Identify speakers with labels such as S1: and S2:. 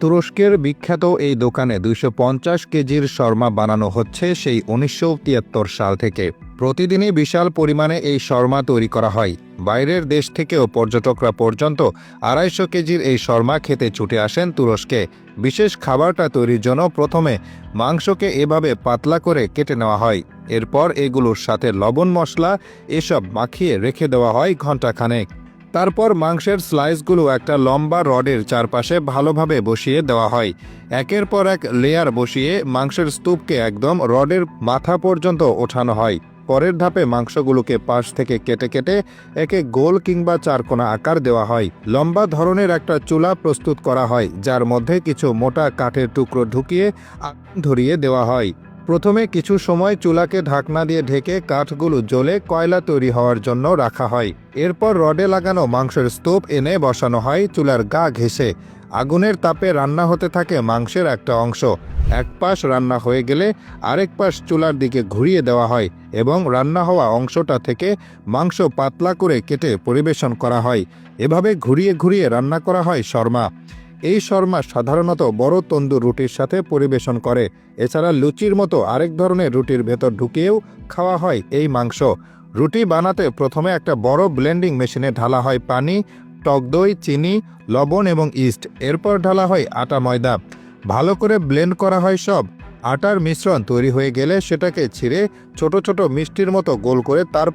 S1: তুরস্কের বিখ্যাত এই দোকানে ২৫০ কেজির শর্মা বানানো হচ্ছে সেই ১৯৭৩ সাল থেকে। প্রতিদিনই বিশাল পরিমাণে এই শর্মা তৈরি করা হয়। বাইরের দেশ থেকেও পর্যটকরা পর্যন্ত ২৫০ কেজির এই শর্মা খেতে ছুটে আসেন তুরস্কে। বিশেষ খাবারটা তৈরির জন্য প্রথমে মাংসকে এভাবে পাতলা করে কেটে নেওয়া হয়। এরপর এগুলোর সাথে লবণ মশলা এসব মাখিয়ে রেখে দেওয়া হয় ঘণ্টাখানেক। তারপর মাংসের স্লাইসগুলো একটা লম্বা রডের চারপাশে ভালোভাবে বসিয়ে দেওয়া হয়। একের পর এক লেয়ার বসিয়ে মাংসের স্তূপকে একদম রডের মাথা পর্যন্ত ওঠানো হয়। পরের ধাপে মাংসগুলোকে পাশ থেকে কেটে কেটে একে গোল কিংবা চারকোনা আকার দেওয়া হয়। লম্বা ধরনের একটা চুলা প্রস্তুত করা হয়, যার মধ্যে কিছু মোটা কাঠের টুকরো ঢুকিয়ে আগুন ধরিয়ে দেওয়া হয়। প্রথমে কিছু সময় চুলাকে ঢাকনা দিয়ে ঢেকে কাঠগুলো জ্বলে কয়লা তৈরি হওয়ার জন্য রাখা হয়। এরপর রডে লাগানো মাংসের স্তূপ এনে বসানো হয় চুলার গা ঘেঁষে। আগুনের তাপে রান্না হতে থাকে মাংসের একটা অংশ। এক পাশ রান্না হয়ে গেলে আরেক পাশ চুলার দিকে ঘুরিয়ে দেওয়া হয় এবং রান্না হওয়া অংশটা থেকে মাংস পাতলা করে কেটে পরিবেশন করা হয়। এভাবে ঘুরিয়ে ঘুরিয়ে রান্না করা হয় শর্মা। এই শর্মা সাধারণত বড় তন্দুর রুটির সাথে পরিবেশন করে। এছাড়া লুচির মতো আরেক ধরনের রুটির ভেতর ঢুকিয়েও খাওয়া হয় এই মাংস। রুটি বানাতে প্রথমে একটা বড় ব্লেন্ডিং মেশিনে ঢালা হয় পানি, টক দই, চিনি, লবণ এবং ইস্ট। এরপর ঢালা হয় আটা ময়দা। ভালো করে ব্লেন্ড করা হয় সব। আটার মিশ্রণ তৈরি হয়ে গেলে সেটাকে ছিঁড়ে ছোট ছোট মিষ্টির মতো গোল করে তার